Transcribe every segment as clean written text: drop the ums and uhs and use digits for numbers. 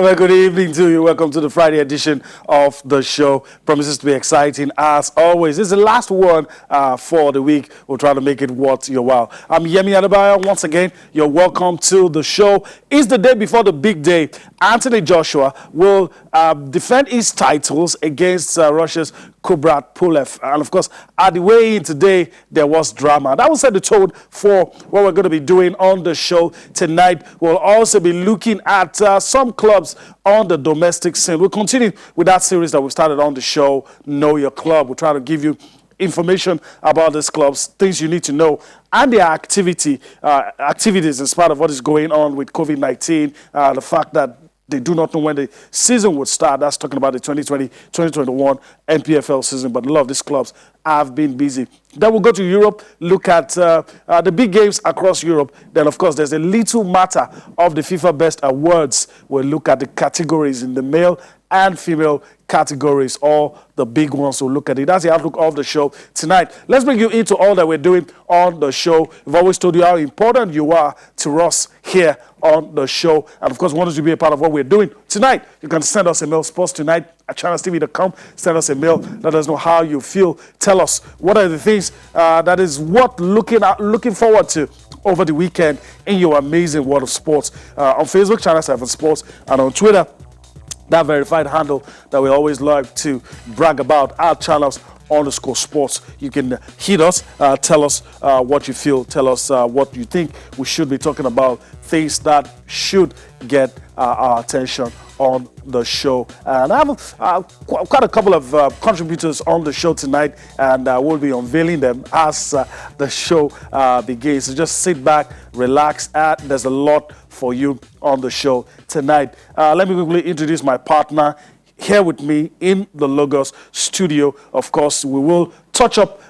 A very good evening to you. Welcome to the Friday edition of the show. Promises to be exciting as always. This is the last one for the week. We'll try to make it worth your while. I'm Yemi Adebayo. Once again, you're welcome to the show. It's the day before the big day. Anthony Joshua will defend his titles against Russia's Kubrat Pulev. And of course, at the weigh-in today, there was drama. That will set the tone for what we're going to be doing on the show tonight. We'll also be looking at some clubs on the domestic scene. We'll continue with that series that we started on the show, Know Your Club. We'll try to give you information about these clubs, things you need to know, and their activities in spite of what is going on with COVID-19, the fact that they do not know when the season would start. That's talking about the 2020-2021 NPFL season, but a lot of these clubs have been busy. Then we'll go to Europe, look at the big games across Europe. Then, of course, there's a little matter of the FIFA Best Awards. We'll look at the categories in the male and female categories, all the big ones. We'll look at it. That's the outlook of the show tonight. Let's bring you into all that we're doing on the show. We've always told you how important you are to us here on the show. And, of course, want us to be a part of what we're doing tonight. You can send us a mail, sportstonight@channelstv.com. Send us a mail. Let us know how you feel. Tell us what are the things that is worth looking forward to over the weekend in your amazing world of sports. On Facebook, Channel 7 Sports, and on Twitter, that verified handle that we always like to brag about, our channels _sports. You can hit us, tell us what you feel, tell us what you think we should be talking about, things that should get our attention on the show. And I have quite a couple of contributors on the show tonight, and we'll be unveiling them as the show begins. So just sit back, relax, there's a lot for you on the show tonight. Let me quickly introduce my partner here with me in the Lagos studio. Of course, we will touch up,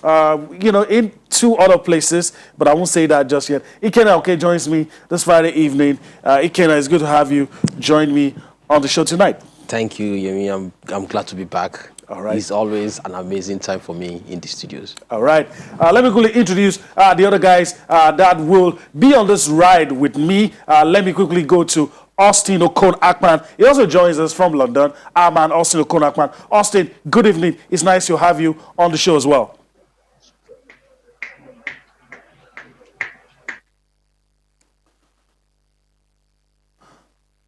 in two other places, but I won't say that just yet. Ikena joins me this Friday evening. Ikena, it's good to have you join me on the show tonight. Thank you, Yemi. I'm glad to be back. All right. It's always an amazing time for me in the studios. All right. Let me quickly introduce the other guys that will be on this ride with me. Let me quickly go to Austin Okon-Akpan. He also joins us from London. Our man, Austin Okon-Akpan. Austin, good evening. It's nice to have you on the show as well.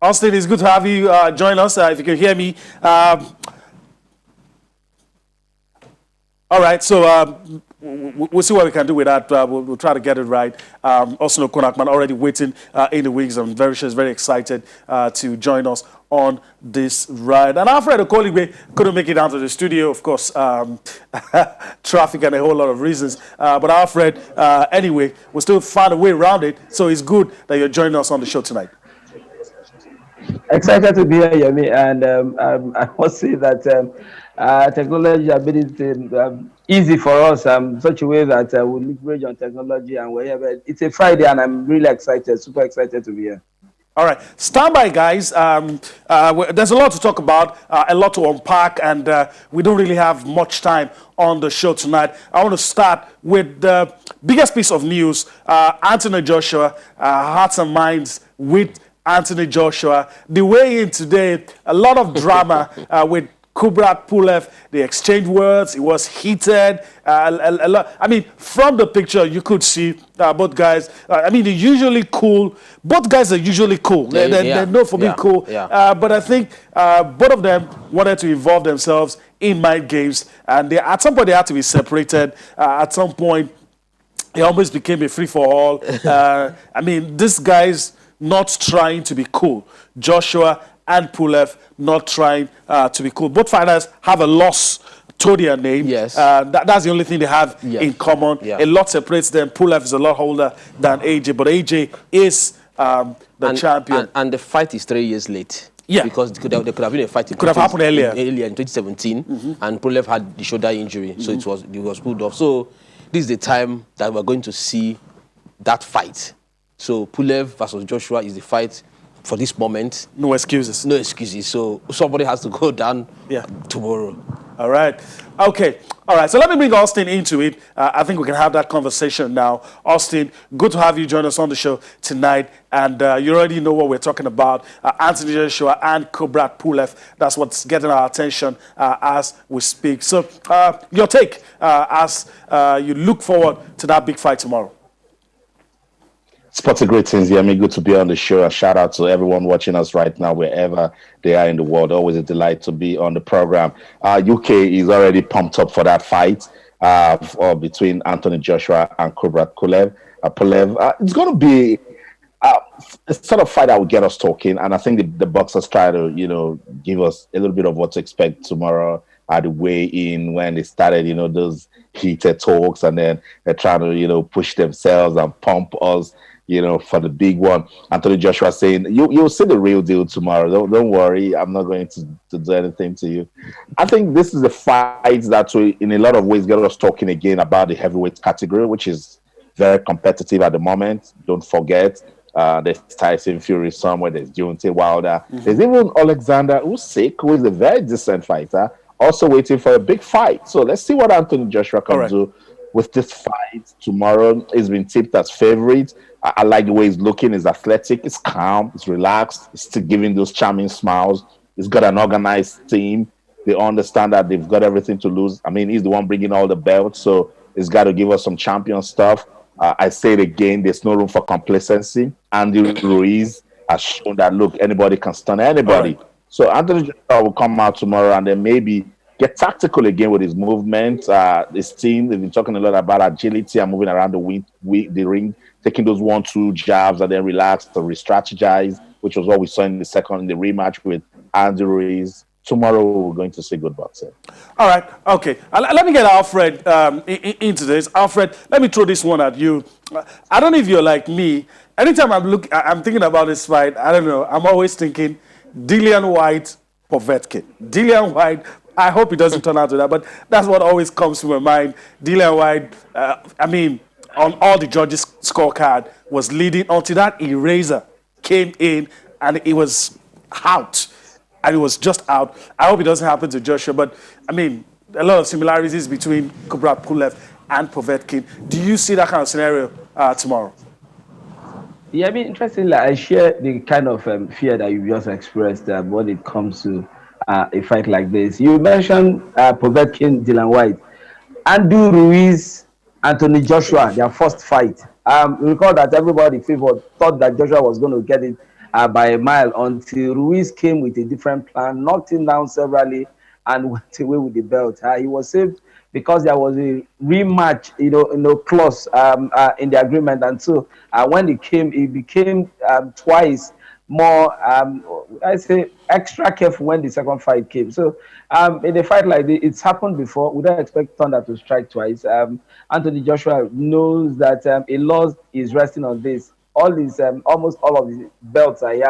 Austin, it's good to have you join us. If you can hear me. All right, so we'll see what we can do with that. We'll try to get it right. Austin Okon-Akpan already waiting in the wings. I'm very sure he's very excited to join us on this ride. And Alfred Okoligwe couldn't make it down to the studio, of course, traffic and a whole lot of reasons. But Alfred, anyway, we'll still find a way around it. So it's good that you're joining us on the show tonight. Excited to be here, Yemi, and I must say that technology has made it easy for us, such a way that we leverage on technology and wherever. It's a Friday, and I'm really excited, super excited to be here. All right, stand by, guys. There's a lot to talk about, a lot to unpack, and we don't really have much time on the show tonight. I want to start with the biggest piece of news. Anthony Joshua, hearts and minds with Anthony Joshua. The way in today, a lot of drama with Kubrat Pulev. They exchanged words. It was heated. A lot. I mean, from the picture, you could see both guys. They're usually cool. Both guys are usually cool. They're known for being cool. Yeah. But I think both of them wanted to involve themselves in mind games. And at some point, they had to be separated. At some point, it almost became a free-for-all. This guy's not trying to be cool. Joshua and Pulev not trying to be cool. Both fighters have a loss to their name. Yes. That's the only thing they have in common. Yeah. A lot separates them. Pulev is a lot older than AJ, but AJ is the champion. And the fight is 3 years late. Yeah. Because there could have been a fight. Could have happened earlier. Earlier in 2017, and Pulev had the shoulder injury, so it was pulled off. So this is the time that we're going to see that fight. So Pulev versus Joshua is the fight for this moment. No excuses. No excuses. So somebody has to go down tomorrow. All right. Okay. All right. So let me bring Austin into it. I think we can have that conversation now. Austin, good to have you join us on the show tonight. And you already know what we're talking about. Anthony Joshua and Kubrat Pulev. That's what's getting our attention as we speak. So your take as you look forward to that big fight tomorrow. Sporty greetings, Yemi. Good to be on the show. A shout out to everyone watching us right now, wherever they are in the world. Always a delight to be on the program. UK is already pumped up for that fight between Anthony Joshua and Kubrat Pulev. It's going to be a sort of fight that will get us talking, and I think the boxers try to, give us a little bit of what to expect tomorrow at the weigh-in when they started, those heated talks, and then they're trying to, push themselves and pump us, for the big one. Anthony Joshua saying, you'll see the real deal tomorrow. Don't worry. I'm not going to do anything to you. I think this is a fight that will, in a lot of ways, get us talking again about the heavyweight category, which is very competitive at the moment. Don't forget, there's Tyson Fury somewhere. There's Deontay Wilder. Mm-hmm. There's even Alexander Usyk, who is a very decent fighter, also waiting for a big fight. So let's see what Anthony Joshua can do with this fight tomorrow. He's been tipped as favorite. I like the way he's looking. He's athletic. He's calm. He's relaxed. He's still giving those charming smiles. He's got an organized team. They understand that they've got everything to lose. I mean, he's the one bringing all the belts, so he's got to give us some champion stuff. I say it again, there's no room for complacency. Andy Ruiz has shown that, look, anybody can stun anybody. Right. So Anthony Joshua will come out tomorrow and then maybe get tactical again with his movement. His team, they've been talking a lot about agility and moving around the ring, taking those 1-2 jabs and then relax to re-strategize, which was what we saw in the rematch with Andy Ruiz. Tomorrow we're going to see good boxing. All right. Okay. Let me get Alfred into this. Alfred, let me throw this one at you. I don't know if you're like me. Anytime I'm thinking about this fight, I don't know. I'm always thinking Dillian Whyte, Povetkin. Dillian Whyte. I hope it doesn't turn out to that, but that's what always comes to my mind. Dillian Whyte, on all the judges' scorecard, was leading until that eraser came in and it was out. And it was just out. I hope it doesn't happen to Joshua, but a lot of similarities between Kubrat Pulev and Povetkin. Do you see that kind of scenario tomorrow? Yeah, interestingly, I share the kind of fear that you just expressed when it comes to a fight like this. You mentioned Povetkin, Dillian Whyte, Andy Ruiz, Anthony Joshua, their first fight. Recall that everybody thought that Joshua was going to get it by a mile until Ruiz came with a different plan, knocked him down severally, and went away with the belt. He was saved because there was a rematch, clause in the agreement, and so when it became twice more, I say, extra careful when the second fight came. So in a fight like this, it's happened before. We don't expect Thunder to strike twice. Anthony Joshua knows that a loss is resting on this. Almost all of the belts he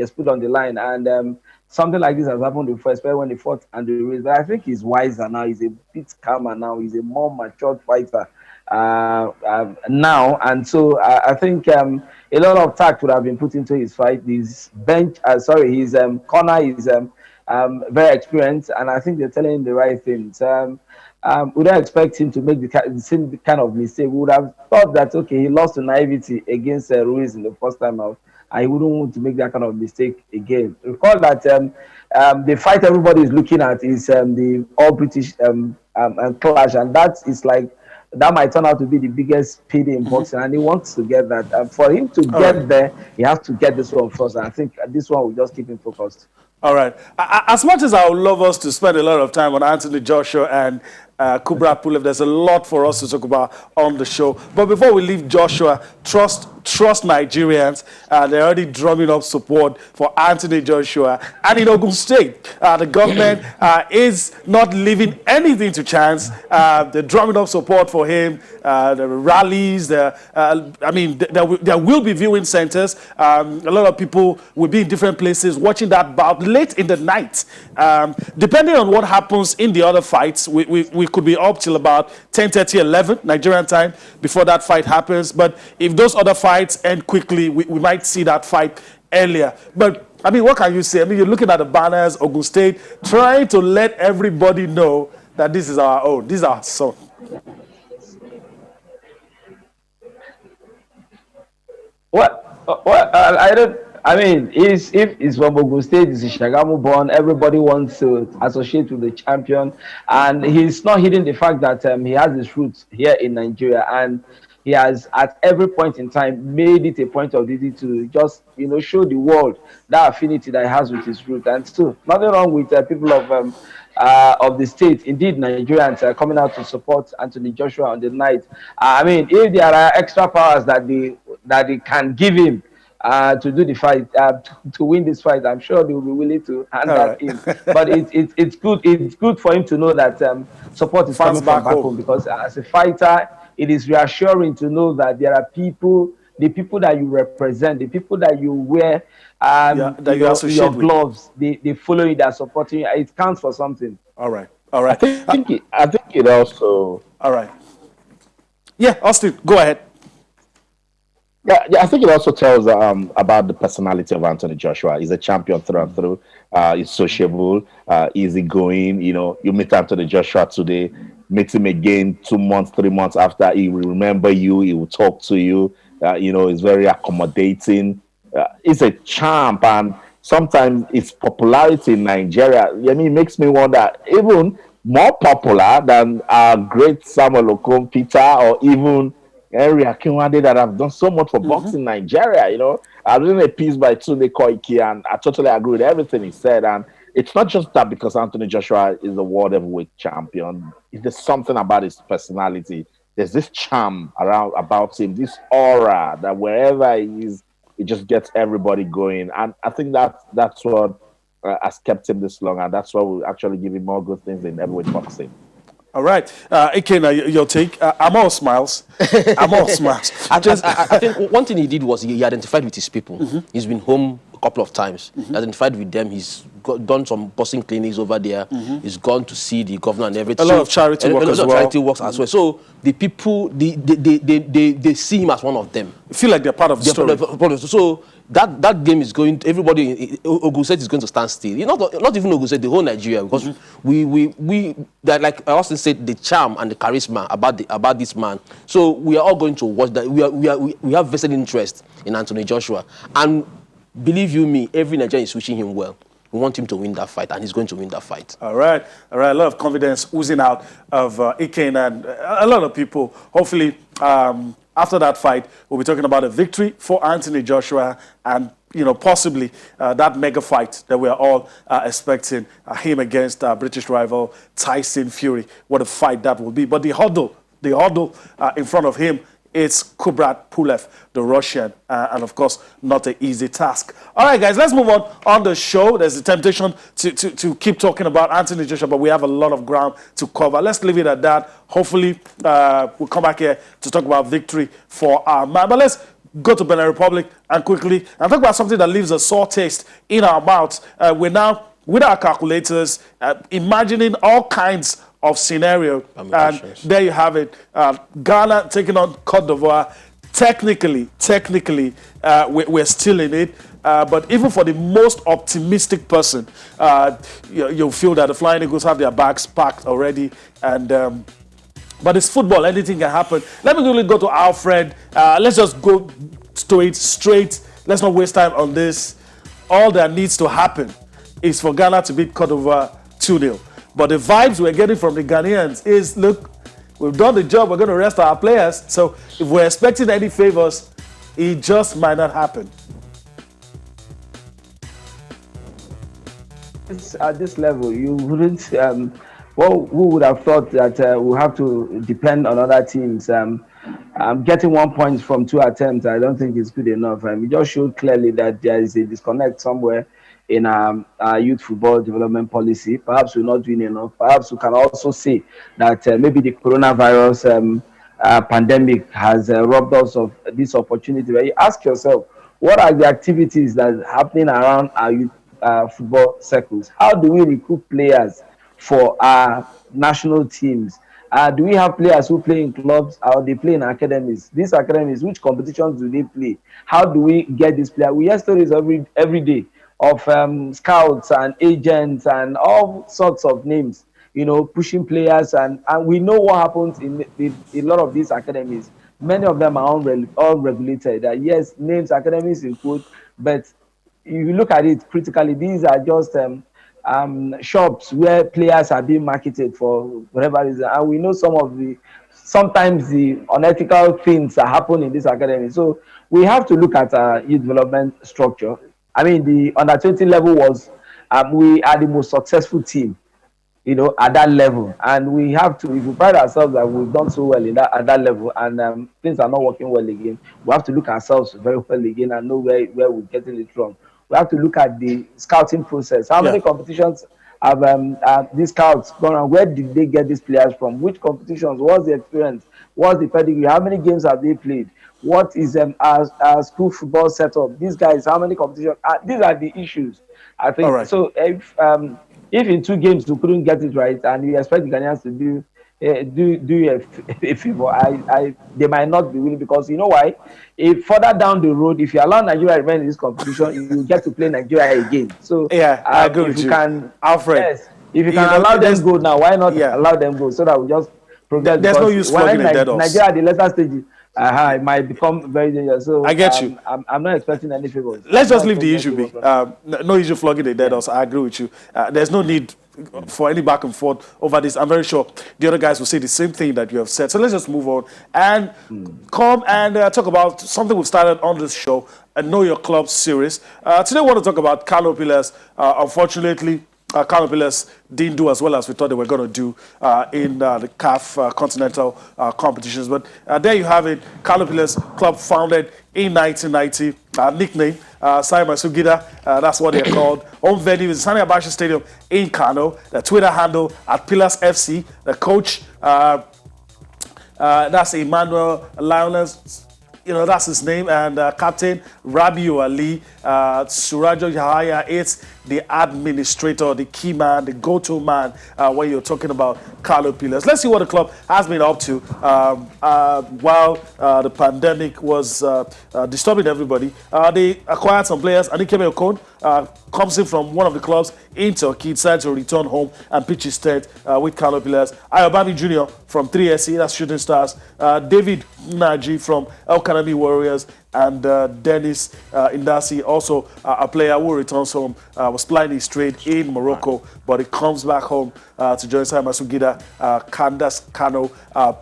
has put on the line, and something like this has happened before, especially when he fought Andy Ruiz. But I think he's wiser now. He's a bit calmer now. He's a more matured fighter now, and so I think a lot of tact would have been put into his fight. His his corner is very experienced, and I think they're telling him the right things. We don't expect him to make the same kind of mistake. We would have thought that, okay, he lost to naivety against Ruiz in the first time out, and he wouldn't want to make that kind of mistake again. Recall that the fight everybody is looking at is the All-British clash, and that might turn out to be the biggest payday in boxing, and he wants to get that. For him to get there, he has to get this one first, and I think this one will just keep him focused. All right. As much as I would love us to spend a lot of time on Anthony Joshua and Kubrat Pulev, there's a lot for us to talk about on the show. But before we leave Joshua, trust Nigerians. They're already drumming up support for Anthony Joshua. And in Ogun State, the government is not leaving anything to chance. They're drumming up support for him. The rallies, there will be viewing centers. A lot of people will be in different places watching that bout late in the night. Depending on what happens in the other fights, we could be up till about 10:30, 11 Nigerian time before that fight happens. But if those other fights end quickly, we might see that fight earlier. But I mean, what can you say? I mean, you're looking at the banners, Ogun State, trying to let everybody know that this is our own, this is our son. What I don't. I mean, is if it's from Ogun State, it's Shagamu born. Everybody wants to associate with the champion, and he's not hiding the fact that he has his roots here in Nigeria, and he has at every point in time made it a point of duty to just show the world that affinity that he has with his root. And so nothing wrong with people of the state. Indeed, Nigerians are coming out to support Anthony Joshua on the night. I mean, if there are extra powers that they can give him to do the fight, to win this fight, I'm sure they will be willing to hand that in. But it's good. It's good for him to know that support is Fans coming from back home, because as a fighter, it is reassuring to know that there are people, the people that you represent, the people that you wear that you associate your with. gloves, they follow you, they're supporting you. It counts for something. All right. I think it also. All right. Yeah, Austin, go ahead. Yeah, I think it also tells about the personality of Anthony Joshua. He's a champion through and through. He's sociable, easygoing. You meet Anthony Joshua today, meet him again 2 months, 3 months after, he will remember you. He will talk to you. He's very accommodating. He's a champ, and sometimes his popularity in Nigeria, it makes me wonder, even more popular than our great Samuel Okon Peter, or even Henry Akinwande, that have done so much for boxing in Nigeria. I was reading a piece by Tunde Koiki, and I totally agree with everything he said. And it's not just that because Anthony Joshua is the world heavyweight champion. There's something about his personality. There's this charm about him, this aura that wherever he is, it just gets everybody going. And I think that's what has kept him this long, and that's what will actually give him more good things in heavyweight boxing. All right. Ikena, your take. I'm all smiles. I'm all smiles. I think one thing he did was he identified with his people. He's been home a couple of times. He identified with them. He's done some boxing clinics over there. He's gone to see the governor and everything. A lot of charity work as well. Charity works as well. So the people, they see him as one of them. Feel like they're part of the story. So that game is going. Everybody, Ogun State is going to stand still. Not even Ogun State, the whole Nigeria, because we that, like I also said, the charm and the charisma about this man. So we are all going to watch that. We have vested interest in Anthony Joshua, and believe you me, every Nigerian is wishing him well. We want him to win that fight, and he's going to win that fight. All right. A lot of confidence oozing out of Ikena, and a lot of people. Hopefully, after that fight, we'll be talking about a victory for Anthony Joshua, and possibly that mega fight that we are all expecting, him against British rival Tyson Fury. What a fight that will be! But the hurdle in front of him, it's Kubrat Pulev, the Russian, and of course, not an easy task. All right, guys, let's move on the show. There's a temptation to keep talking about Anthony Joshua, but we have a lot of ground to cover. Let's leave it at that. Hopefully, we'll come back here to talk about victory for our man. But let's go to Benin Republic and quickly and talk about something that leaves a sore taste in our mouths. We're now, with our calculators, imagining all kinds of scenario, and there you have it. Ghana taking on Cote d'Ivoire. Technically, we're still in it. But even for the most optimistic person, you'll feel that the Flying Eagles have their bags packed already. And but it's football; anything can happen. Let me really go to Alfred. Let's just go to it straight. Let's not waste time on this. All that needs to happen is for Ghana to beat Cote d'Ivoire 2-0. But the vibes we're getting from the Ghanaians is, look, we've done the job, we're going to rest our players. So if we're expecting any favors, it just might not happen. At this level, you wouldn't, who would have thought that we'll have to depend on other teams? Getting 1 point from 2 attempts, I don't think is good enough. It just showed clearly that there is a disconnect somewhere in our youth football development policy. Perhaps we're not doing enough. Perhaps we can also say that maybe the coronavirus pandemic has robbed us of this opportunity. Where you ask yourself, what are the activities that are happening around our youth football circles? How do we recruit players for our national teams? Do we have players who play in clubs or they play in academies? These academies, which competitions do they play? How do we get this player? We hear stories every day scouts and agents and all sorts of names, pushing players, and we know what happens in a lot of these academies. Many of them are unregulated. Yes, names academies in quote, but if you look at it critically, these are just shops where players are being marketed for whatever reason, and we know sometimes the unethical things that happen in this academy. So we have to look at our youth development structure. I mean, the under 20 level was we are the most successful team, at that level. And we have to, if we pride ourselves that we've done so well in that at that level, and things are not working well again, we have to look ourselves very well again and know where we're getting it wrong. We have to look at the scouting process. How Yeah. many competitions have these scouts gone on? Where did they get these players from? Which competitions? What's the experience? What's the pedigree? How many games have they played? What is our school football setup? These guys, how many competitions? These are the issues. I All think right. so. If in 2 games we couldn't get it right, and you expect the Ghanaians to do a favor, they might not be willing, because you know why? If further down the road, if you allow Nigeria to remain in this competition, you get to play Nigeria again. So Yeah, I agree if with you you. can, Alfred, yes, if you can allow them there's, go now, why not yeah, allow them go, so that we just progress? there's no Because use flogging when a dead horse. Nigeria at the later stage, it might become very dangerous. I So get you. I'm not expecting any favors. Let's I'm not just leave the expecting any issue favors be. from them. No issue flogging the dead Yeah. horse. I agree with you. There's no need for any back and forth over this. I'm very sure the other guys will say the same thing that you have said. So let's just move on and come and talk about something we've started on this show, a Know Your Club series. Today, we want to talk about Kano Pillars. Unfortunately, Kano Pillars didn't do as well as we thought they were going to do in the CAF continental competitions. But there you have it. Kano Pillars Club founded in 1990. Nickname, Simon Sugida. That's what they're called. Home venue is Sani Abacha Stadium in Kano. The Twitter handle at Pillars FC. The coach, that's Emmanuel Lionels. That's his name. And Captain Rabiu Ali, Surajo Yahaya is the administrator, the key man, the go-to man when you're talking about Carlo Pillars. Let's see what the club has been up to while the pandemic was disturbing everybody. They acquired some players. Anikeme Okon comes in from one of the clubs in Turkey, decided to return home and pitch his tent with Carlo Pillars. Ayobami Jr. from 3SC, that's Shooting Stars. David Naji from El Kanami Warriors. And Dennis Indasi, also a player who returns home, was playing his trade in Morocco, but he comes back home to join Simon Sugida, Candace Kano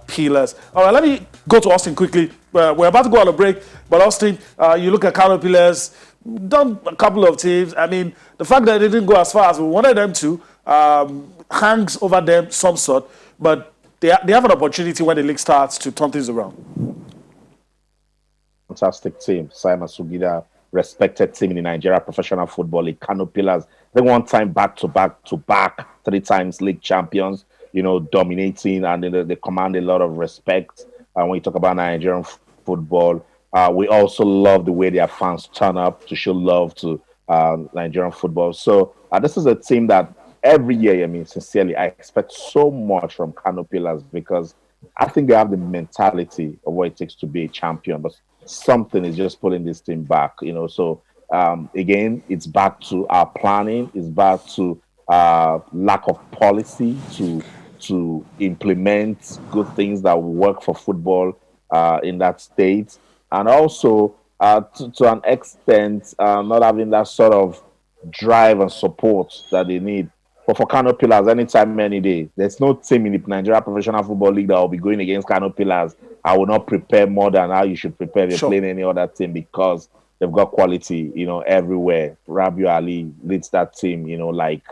Pillars. All right, let me go to Austin quickly. We're about to go on a break, but Austin, you look at Kano Pillars, done a couple of teams. I mean, the fact that they didn't go as far as we wanted them to hangs over them some sort, but they have an opportunity when the league starts to turn things around. Fantastic team. Simon Sugida, respected team in the Nigeria Professional Football League. Kano Pillars, they one time back to back, 3 times league champions, dominating, and they command a lot of respect. And when you talk about Nigerian football, we also love the way their fans turn up to show love to Nigerian football. So this is a team that every year, sincerely, I expect so much from Kano Pillars, because I think they have the mentality of what it takes to be a champion, but something is just pulling this team back, So again, it's back to our planning, it's back to lack of policy to implement good things that work for football in that state, and also to an extent not having that sort of drive and support that they need. But for Kano Pillars, anytime, any day, there's no team in the Nigeria Professional Football League that will be going against Kano Pillars. I will not prepare more than how you should prepare if you're playing any other team, because they've got quality, everywhere. Rabiu Ali leads that team, like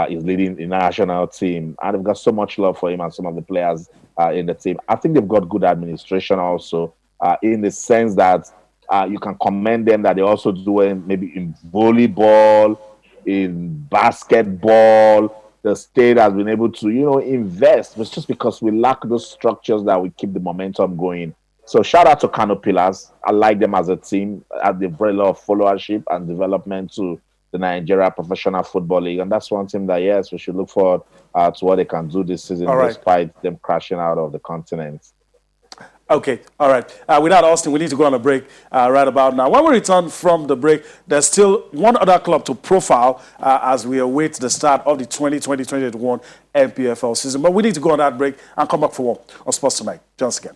he's leading the national team. And they've got so much love for him and some of the players in the team. I think they've got good administration also, in the sense that you can commend them that they also doing maybe in volleyball, in basketball. The state has been able to, invest. It's just because we lack those structures that we keep the momentum going. So shout out to Kano Pillars. I like them as a team. They've brought a lot of followership and development to the Nigeria Professional Football League. And that's one team that, yes, we should look forward to what they can do this season, despite them crashing out of the continent. Okay, all right. Without Austin, we need to go on a break right about now. When we return from the break, there's still one other club to profile as we await the start of the 2020-2021 NPFL season. But we need to go on that break and come back for more on Sports Tonight. Join us again.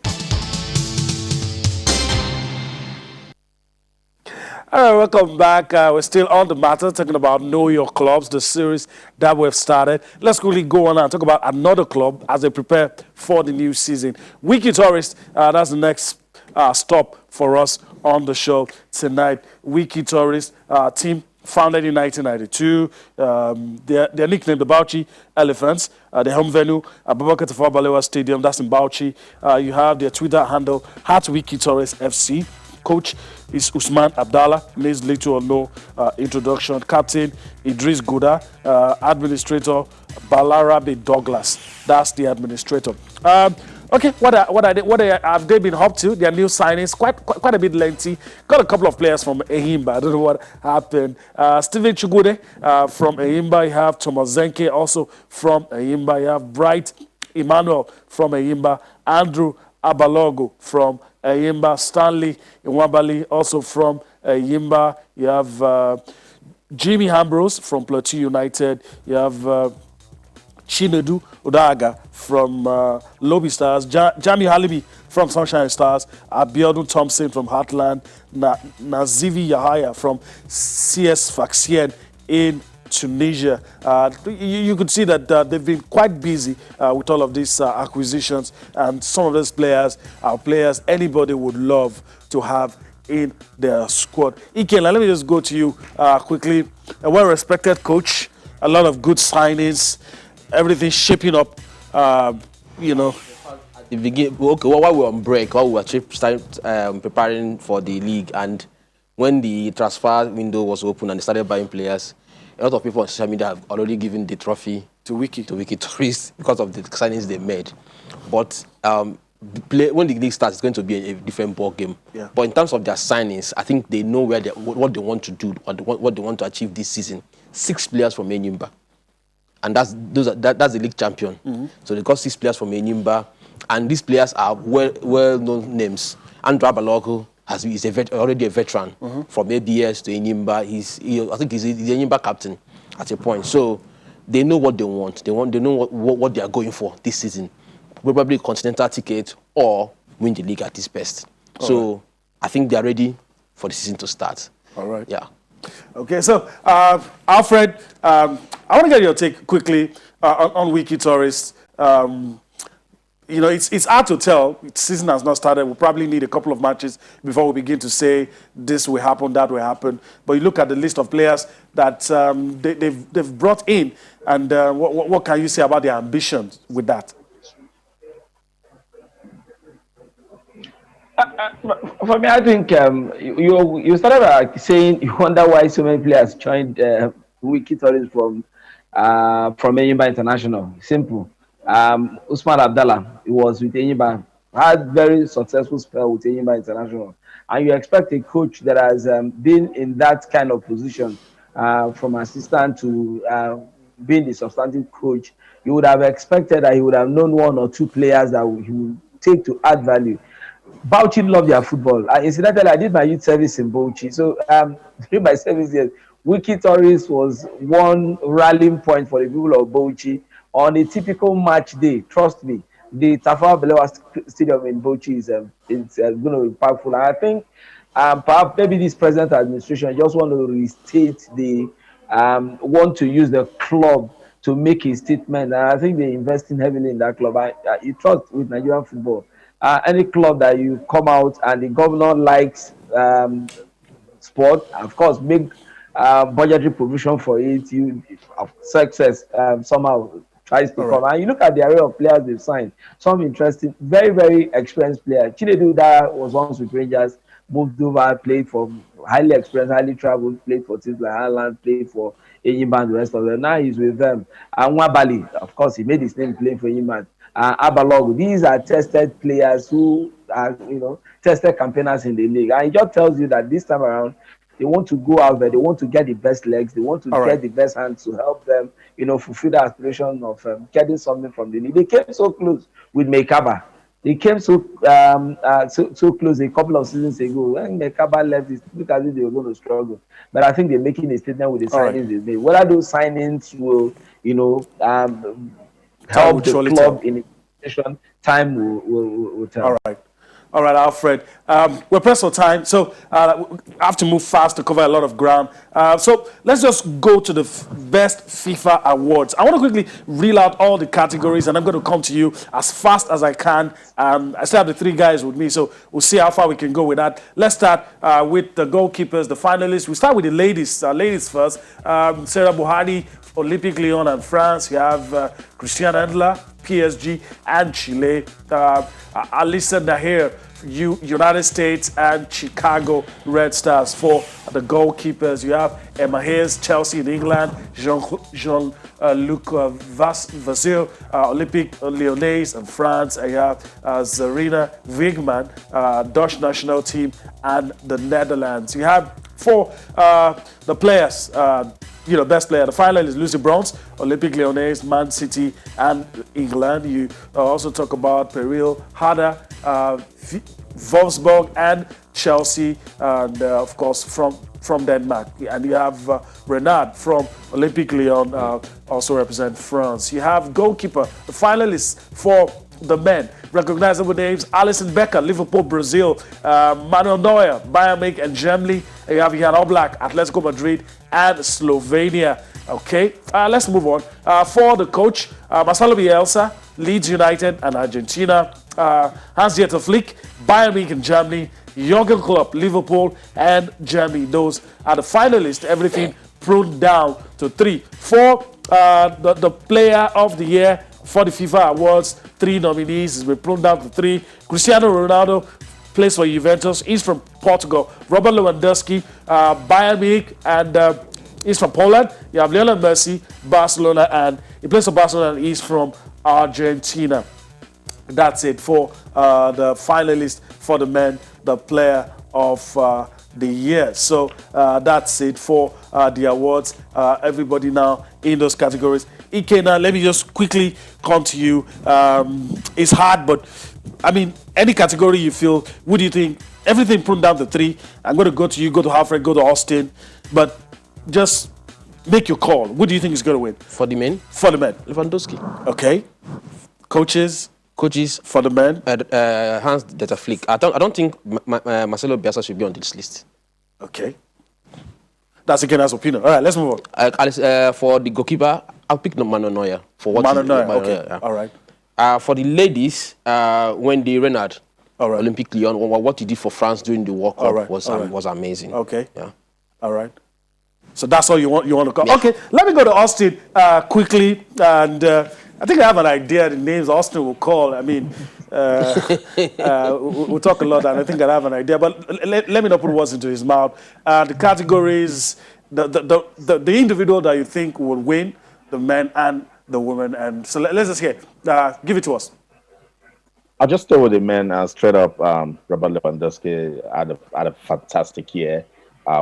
All right, welcome back. We're still on the matter, talking about Know Your Clubs, the series that we've started. Let's quickly go on and talk about another club as they prepare for the new season. Wiki Tourist, that's the next stop for us on the show tonight. Wiki Tourist team founded in 1992. They're nicknamed the Bauchi Elephants. The home venue, Abubakar Tafawa Balewa Stadium, that's in Bauchi. You have their Twitter handle, @Wiki Tourist FC. Coach is Usman Abdallah, needs little or no introduction. Captain Idris Guda, administrator Balarabe Douglas. That's the administrator. Okay, what have they been up to? Their new signings, quite a bit lengthy. Got a couple of players from Ehimba. I don't know what happened. Steven Chugude from Ehimba. You have Thomas Zenke also from Ehimba. You have Bright Emmanuel from Ehimba. Andrew Abalogo from Eyimba, Stanley Nwabali, also from Eyimba. You have Jimmy Ambrose from Plateau United. You have Chinedu Odaga from Lobby Stars. Jami Halibi from Sunshine Stars. Abiodun Thompson from Heartland. Nazivi Yahaya from CS Faxien in Tunisia. You could see that they've been quite busy with all of these acquisitions, and some of those players are players anybody would love to have in their squad. Iken, let me just go to you quickly. A well-respected coach, a lot of good signings, everything shaping up, you know. At the beginning, okay, while we were on break, while we were preparing for the league, and when the transfer window was open and they started buying players, a lot of people on social media have already given the trophy to Wiki Tourist because of the signings they made. But when the league starts, it's going to be a different ball game. Yeah. But in terms of their signings, I think they know what they want to do, what they want to achieve this season. 6 players from Enyimba, and that's the league champion. Mm-hmm. So they got 6 players from Enyimba, and these players are well-known names. Andrew Abalogo he's already a veteran from ABS to Enyimba. I think he's the Enyimba captain at a point. So they know what they want. They know what they are going for this season. Probably a continental ticket or win the league at its best. So right. I think they are ready for the season to start. All right. Yeah. Okay, so Alfred, I want to get your take quickly on Wiki Tourist. You know, it's hard to tell. The season has not started. We'll probably need a couple of matches before we begin to say this will happen, that will happen. But you look at the list of players that they've brought in, and what can you say about their ambitions with that? For me, I think you started by saying you wonder why so many players joined Wiki Tourist from Enyimba International. Simple. Usman Abdallah, he was with Enyimba, had very successful spell with Enyimba International, and you expect a coach that has been in that kind of position, from assistant to being the substantive coach. You would have expected that he would have known 1 or 2 players that he would take to add value. Bauchi love their football. Incidentally, I did my youth service in Bauchi. So during my service years, Wiki Tourist was one rallying point for the people of Bauchi. On a typical match day, trust me, the Tafawa Balewa Stadium in Bauchi is going to be powerful. And I think perhaps maybe this present administration just want to restate want to use the club to make a statement. And I think they're investing heavily in that club. I trust with Nigerian football. Any club that you come out and the governor likes sport, of course, make budgetary provision for it. Success somehow tries to come. And you look at the array of players they've signed. Some interesting, very, very experienced players. Chinedu Dara was once with Rangers, moved over, played for highly experienced, highly traveled, played for teams like Ireland, played for Enyimba and the rest of them. Now he's with them. And Nwabali, of course, he made his name playing for Enyimba. Abalogo, these are tested players who are, tested campaigners in the league. And it just tells you that this time around, they want to go out there. They want to get the best legs. They want to get the best hands to help them, fulfill the aspiration of getting something from the league. They came so close with Mekaba. They came so close a couple of seasons ago. When Mekaba left, it looked as if they were going to struggle. But I think they're making a statement with the All right. signings they made. Whether those signings will, Time will help the surely club tell. in its position, time will All tell. right. All right, Alfred. We're pressed for time, so I have to move fast to cover a lot of ground. So let's just go to the best FIFA awards. I want to quickly reel out all the categories, and I'm going to come to you as fast as I can. I still have the three guys with me, so we'll see how far we can go with that. Let's start with the goalkeepers, the finalists. We start with the ladies. Ladies first. Sarah Buhari, Olympique Lyon and France. You have Christian Endler, PSG and Chile. Alisa Nahir, United States and Chicago Red Stars. For the goalkeepers, you have Emma Hayes, Chelsea in England, Jean-Luc Vasil, Olympique Lyonnais in France, and you have Zarina Wigman, Dutch national team, and the Netherlands. You have for the players, best player. The final is Lucy Bronze, Olympique Lyonnais, Man City, and England. You also talk about Peril Harder, Wolfsburg, and Chelsea, and of course from Denmark. And you have Renard from Olympique Lyon, also represent France. You have goalkeeper. The finalists for the men, recognizable names: Alisson Becker, Liverpool, Brazil; Manuel Neuer, Bayern Munich and Germany. You have Jan Oblak, Atletico Madrid and Slovenia. Okay, let's move on. For the coach, Marcelo Bielsa, Leeds United and Argentina; Hans-Dieter Flick, Bayern Munich and Germany; Jurgen Klopp, Liverpool and Germany. Those are the finalists. Everything pruned down to 3. For the player of the year, for the FIFA awards, 3 nominees has been pruned down to 3. Cristiano Ronaldo plays for Juventus. He's from Portugal. Robert Lewandowski, Bayern Munich, and he's from Poland. You have Lionel Messi, Barcelona, and he plays for Barcelona, and he's from Argentina. That's it for the finalist for the men, the player of the year. So that's it for the awards. Everybody now in those categories. Ike, now let me just quickly come to you. It's hard, but I mean, any category you feel, what do you think? Everything pruned down to 3. I'm going to go to you, go to Alfred, go to Austin, but just make your call. What do you think is going to win? For the men? For the men. Lewandowski. Okay. Coaches for the men. Hans-Dieter Flick. I don't think Marcelo Bielsa should be on this list. Okay. That's a good opinion. All right, let's move on. For the goalkeeper, I'll pick Manuel Neuer. For what Manuel Neuer, okay. Yeah. All right. For the ladies, Wendy Renard, all right. Olympique Lyon, what he did for France during the World Cup was amazing. Okay. Yeah. All right. So that's all you want to call. Yeah. Okay, let me go to Austin quickly, and I think I have an idea the names Austin will call. I mean, we'll talk a lot, and I think I have an idea, but let me not put words into his mouth. The categories, the individual that you think will win, the men and the women, and so let's just hear. Give it to us. I'll just stay with the men straight up. Robert Lewandowski had a fantastic year.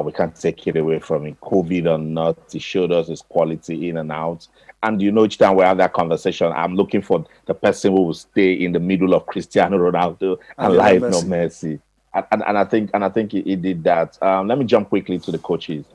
We can't take it away from him. COVID or not, he showed us his quality in and out. And each time we have that conversation, I'm looking for the person who will stay in the middle of Cristiano Ronaldo and Lionel Messi. And I think he did that. Let me jump quickly to the coaches.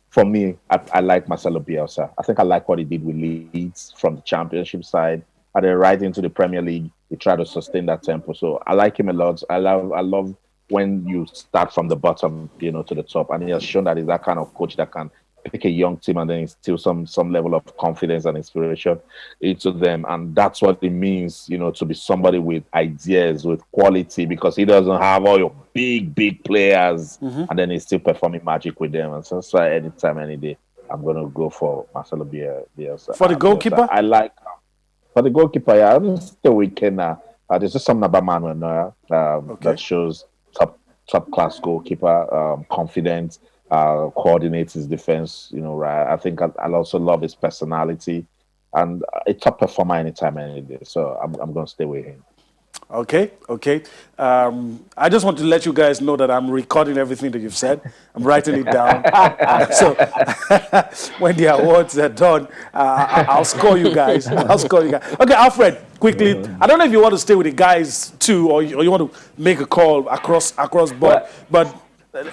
For me, I like Marcelo Bielsa. I think I like what he did with Leeds from the Championship side. And then right into the Premier League, he tried to sustain that tempo. So I like him a lot. I love when you start from the bottom, to the top. And he has shown that he's that kind of coach that can pick a young team and then instill some level of confidence and inspiration into them. And that's what it means, to be somebody with ideas, with quality, because he doesn't have all your big players, and then he's still performing magic with them. And so that's why anytime, any day, I'm going to go for Marcelo Bielsa. For the goalkeeper? I like... For the goalkeeper, yeah, I'm still weekend now. There's just something about Manuel Neuer that shows top class goalkeeper, confident, coordinates his defense. Right. I think I'll also love his personality and a top performer anytime, any day. So I'm going to stay with him. Okay, okay. I just want to let you guys know that I'm recording everything that you've said. I'm writing it down. So when the awards are done, I'll score you guys. I'll score you guys. Okay, Alfred, quickly. I don't know if you want to stay with the guys too, or you want to make a call across board. Well, But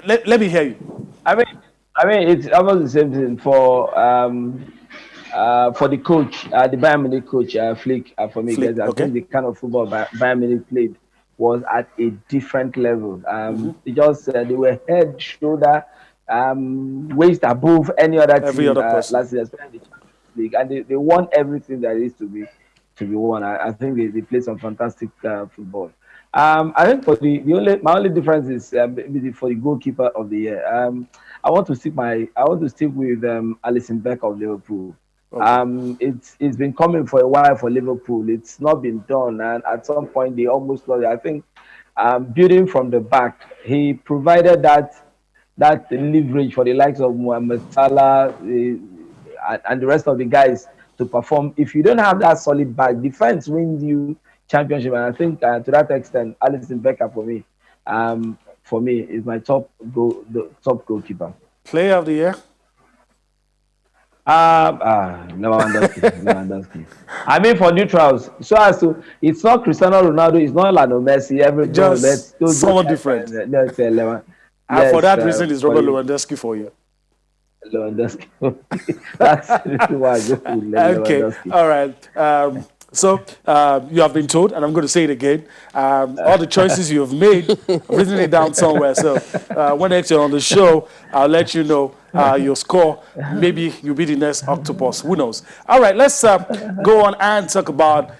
let me hear you. it's almost the same thing for the coach, the Bayern Munich coach, Flick, for me, Flick, because I okay. think the kind of football Bayern Munich played was at a different level. They were head, shoulder, waist above any other Every team other person. last year, especially the Champions League, and they won everything that is to be won. I think they played some fantastic football. I think for my only difference is maybe for the goalkeeper of the year. I want to stick with Alisson Becker of Liverpool. Okay. It's been coming for a while for Liverpool. It's not been done, and at some point they almost lost it. I think building from the back, he provided that leverage for the likes of Mohamed Salah and the rest of the guys to perform. If you don't have that solid back, defense wins you championship, and I think to that extent, Alisson Becker for me is my top goalkeeper. Player of the year. Lewandowski. I mean, for neutrals, so as to, it's not Cristiano Ronaldo, it's not Lionel Messi. Just someone different. Let's say And for that reason, it's Robert Lewandowski for you. Lewandowski. That's the reason why I go with Lewandowski. Okay, all right. So you have been told, and I'm going to say it again, all the choices you have made, I've written it down somewhere. So when next you're on the show, I'll let you know your score. Maybe you'll be the next octopus. Who knows? All right, let's go on and talk about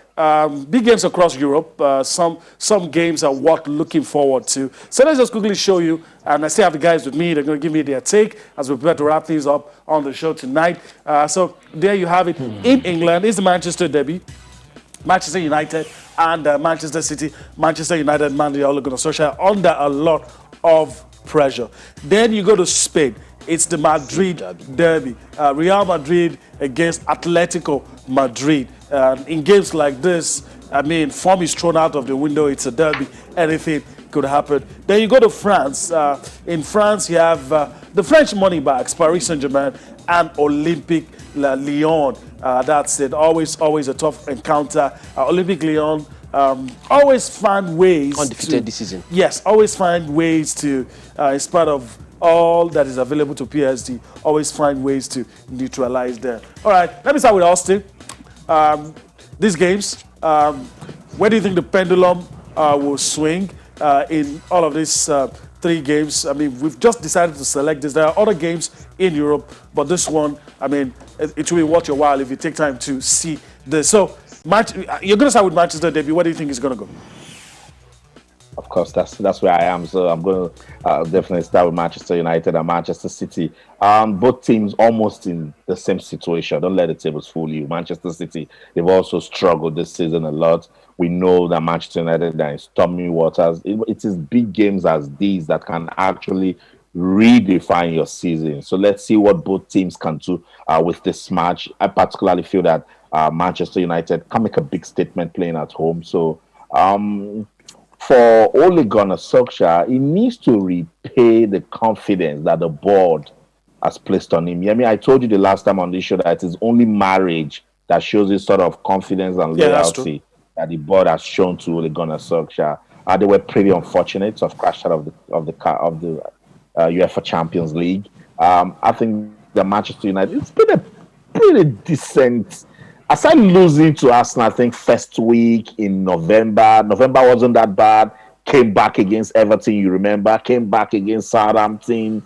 big games across Europe. Some games are worth looking forward to. So let's just quickly show you. And I still have the guys with me. They're going to give me their take as we prepare to wrap things up on the show tonight. So there you have it. In England, it's the Manchester derby. Manchester United and Manchester City. Manchester United man the Ole Gunnar Solskjaer under a lot of pressure. Then you go to Spain. It's the Madrid derby. Real Madrid against Atletico Madrid. In games like this, I mean, form is thrown out of the window. It's a derby. Anything could happen. Then you go to France. In France, you have the French money bags, Paris Saint-Germain and Olympique Lyon. That's it. Always a tough encounter. Olympique Lyon always find ways undefeated this season. Yes, always find ways to, in spite of all that is available to PSG, always find ways to neutralize them. All right, let me start with Austin. These games, where do you think the pendulum will swing in all of these three games? I mean, we've just decided to select this. There are other games in Europe, but this one, I mean, it will be worth your while if you take time to see this. So, you're going to start with Manchester derby. Where do you think it's going to go? Of course, that's where I am. So I'm going to definitely start with Manchester United and Manchester City. Both teams almost in the same situation. Don't let the tables fool you. Manchester City, they've also struggled this season a lot. We know that Manchester United are in stormy waters. It is big games as these that can actually redefine your season. So let's see what both teams can do with this match. I particularly feel that Manchester United can make a big statement playing at home. So for Ole Gunnar Solskjaer, he needs to repay the confidence that the board has placed on him. I mean, I told you the last time on this show that it is only marriage that shows this sort of confidence and loyalty that the board has shown to Ole Gunnar Solskjaer. They were pretty unfortunate to have crashed out of the UEFA Champions League. I think the Manchester United, it's been a pretty decent. Aside losing to Arsenal, I think first week in November wasn't that bad. Came back against Everton, you remember. Came back against Southampton,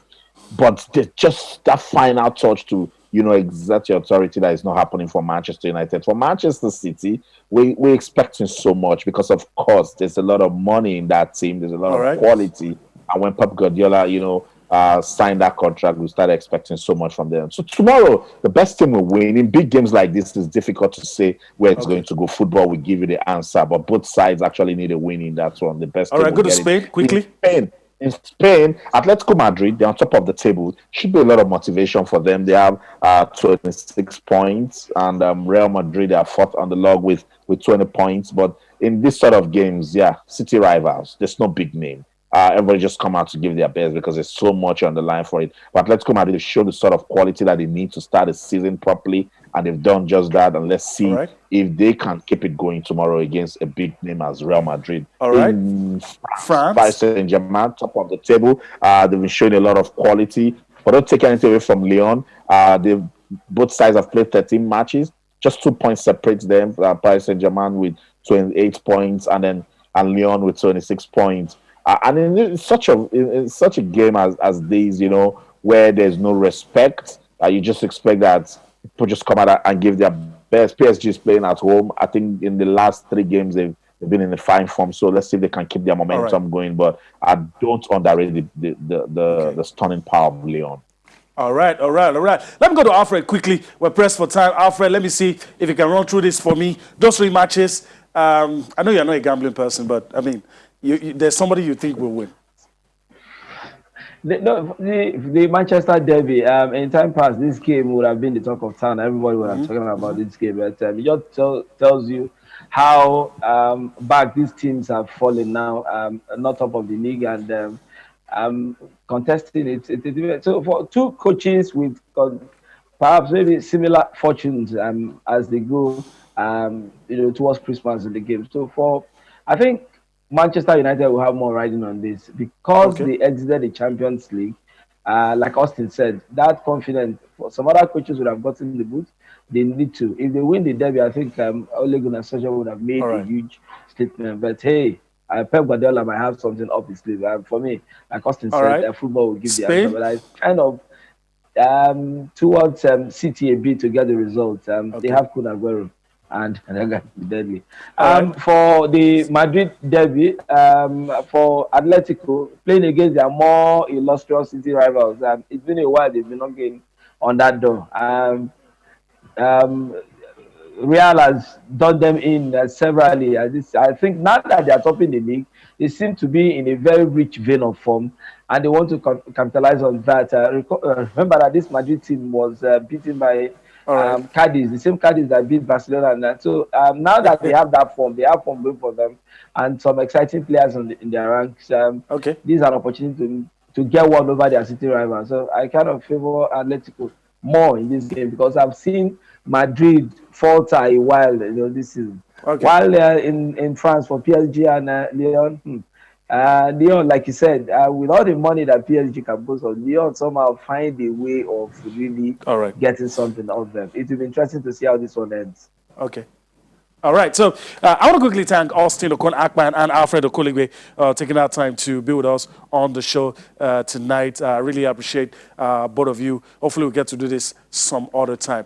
but just that final touch to exert your authority that is not happening for Manchester United. For Manchester City, we're expecting so much because, of course, there's a lot of money in that team. There's a lot of quality, and when Pep Guardiola, signed that contract, we started expecting so much from them. So tomorrow, the best team will win. In big games like this, it's difficult to say where it's going to go. Football will give you the answer, but both sides actually need a win in that one. The best. All right, go to Spain quickly. In Spain, Atletico Madrid, they're on top of the table. Should be a lot of motivation for them. They have 26 points, and Real Madrid are fourth on the log with 20 points. But in this sort of games, yeah, city rivals, there's no big name. Everybody just come out to give their best because there's so much on the line for it. But let's come out to show the sort of quality that they need to start the season properly, and they've done just that. And let's All see right. if they can keep it going tomorrow against a big name as Real Madrid. All right. In France, Paris France. Saint-Germain, top of the table. They've been showing a lot of quality, but don't take anything away from Lyon. They both sides have played 13 matches. Just 2 points separates them. Paris Saint-Germain with 28 points, and Lyon with 26 points. And in such a game as these, you know, where there's no respect, you just expect that people just come out and give their best. PSG is playing at home. I think in the last 3 games they've been in a fine form. So let's see if they can keep their momentum going. But I don't underrate the stunning power of Lyon. All right. Let me go to Alfred quickly. We're pressed for time. Alfred, let me see if you can run through this for me. Those 3 matches. I know you're not a gambling person, but I mean, there's somebody you think will win. The Manchester derby. In time past, this game would have been the talk of town. Everybody would have talking about this game, but it just tells you how back these teams have fallen now. Not top of the league and contesting it. So for 2 coaches with perhaps maybe similar fortunes as they go towards Christmas in the game. So I think Manchester United will have more riding on this because they exited the Champions League. Like Austin said, that confidence. Some other coaches would have gotten the boot. They need to. If they win the derby, I think Ole Gunnar Solskjaer would have made a huge statement. But hey, Pep Guardiola might have something up his sleeve. For me, like Austin said, football will give the answer. But I kind of towards City a bit to get the results. They have Kun Aguero. And they're going to be deadly. For the Madrid derby, for Atletico, playing against their more illustrious city rivals, it's been a while they've been knocking on that door. Real has done them in severally. I think now that they are topping the league, they seem to be in a very rich vein of form, and they want to capitalize on that. Remember that this Madrid team was beaten by Cadiz, the same Cadiz that beat Barcelona. And that. So now that they have that form, they have form going for them, and some exciting players in their ranks. This is an opportunity to get one over their city rivals. So I kind of favor Atletico more in this game because I've seen Madrid falter a while this season. While they're in France for PSG and Lyon. Lyon, like you said, with all the money that PSG can boast on, Lyon somehow find a way of really getting something out of them. It will be interesting to see how this one ends. All right, so I want to quickly thank Austin Okon-Akpan and Alfred Okoligwe taking our time to be with us on the show tonight. I really appreciate both of you. Hopefully we'll get to do this some other time.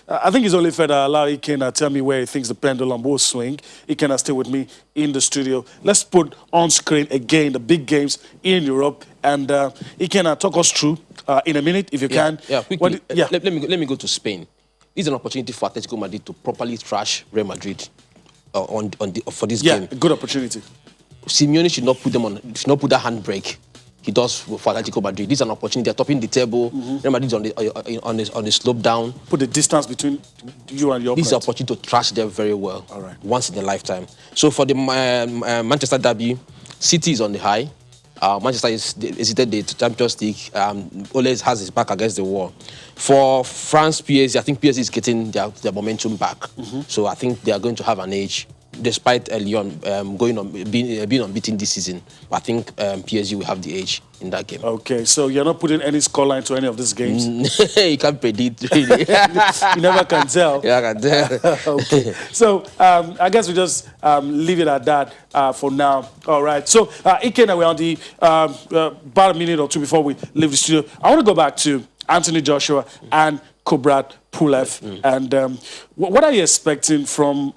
I think it's only fair that I allow Ikena tell me where he thinks the pendulum will swing. Ikena, stay with me in the studio. Let's put on screen again the big games in Europe. And Ikena, talk us through in a minute, if you can. Yeah, quickly. Let me go to Spain. This is an opportunity for Atletico Madrid to properly thrash Real Madrid for this game. Yeah, good opportunity. Simeone should not put that handbrake he does for Atletico Madrid. This is an opportunity. They're topping the table. Real Madrid's on the slope down. Put the distance between you and your opponent. This is an opportunity to thrash them very well. Once in a lifetime. So for the Manchester derby, City is on the high. Manchester is exited the Champions League. Ole has his back against the wall. For France, PSG, I think PSG is getting their momentum back. So I think they are going to have an edge, despite Lyon being unbeaten this season. But I think PSG will have the edge in that game. Okay, so you're not putting any scoreline to any of these games? You can't predict, really. You never can tell. Yeah, I can tell. Okay, so I guess we just leave it at that for now. All right, so Ikena, we're on the about a minute or two before we leave the studio. I want to go back to Anthony Joshua and Kubrat Pulev. And what are you expecting from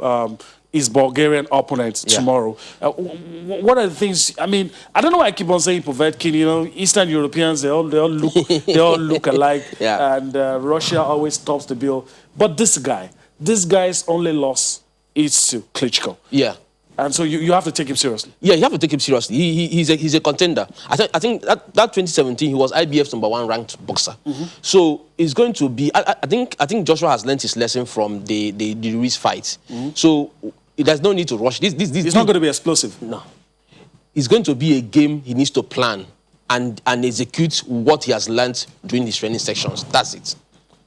his Bulgarian opponent tomorrow? What are the things? I mean, I don't know why I keep on saying Povetkin. Eastern Europeans, they all look alike, and Russia always tops the bill. But this guy's only loss is to Klitschko. Yeah. And so you have to take him seriously. Yeah, you have to take him seriously. He's a contender. I think that 2017 he was IBF's #1 ranked boxer. So it's going to be. I think Joshua has learned his lesson from the Ruiz fight. So there's no need to rush. It's not going to be explosive. No. It's going to be a game he needs to plan and execute what he has learned during his training sections. That's it.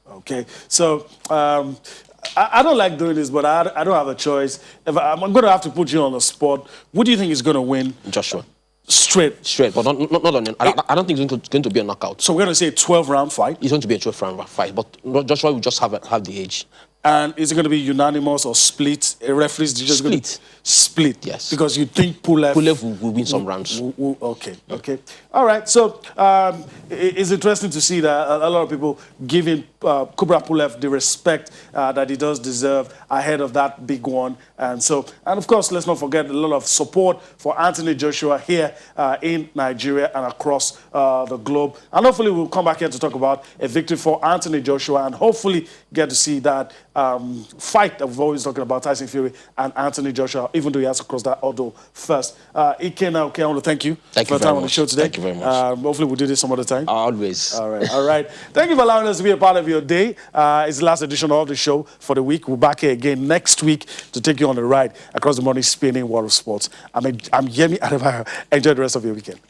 Okay. So, I don't like doing this, but I don't have a choice. If I'm going to have to put you on the spot. Who do you think is going to win? Joshua. Straight, but not on. I don't think it's going to be a knockout. So we're going to say 12-round fight. It's going to be a 12-round fight, but Joshua will just have the edge. And is it going to be unanimous or split? A referee's just Split. Going to split. Yes. Because you think Pulev will win some rounds. Okay. All right. So it's interesting to see that a lot of people giving Kubra Pulev the respect that he does deserve ahead of that big one. And of course, let's not forget a lot of support for Anthony Joshua here in Nigeria and across the globe. And hopefully we'll come back here to talk about a victory for Anthony Joshua and hopefully get to see that fight that we've always talking about, Tyson Fury and Anthony Joshua, even though he has to cross that hurdle first. Ike, I want to thank you for your time on the show today. Thank you very much. Hopefully we'll do this some other time. Always. All right. Thank you for allowing us to be a part of your day. It's the last edition of the show for the week. We're back here again next week to take you on the ride across the money spinning world of sports. I'm Yemi Adebayo. Enjoy the rest of your weekend.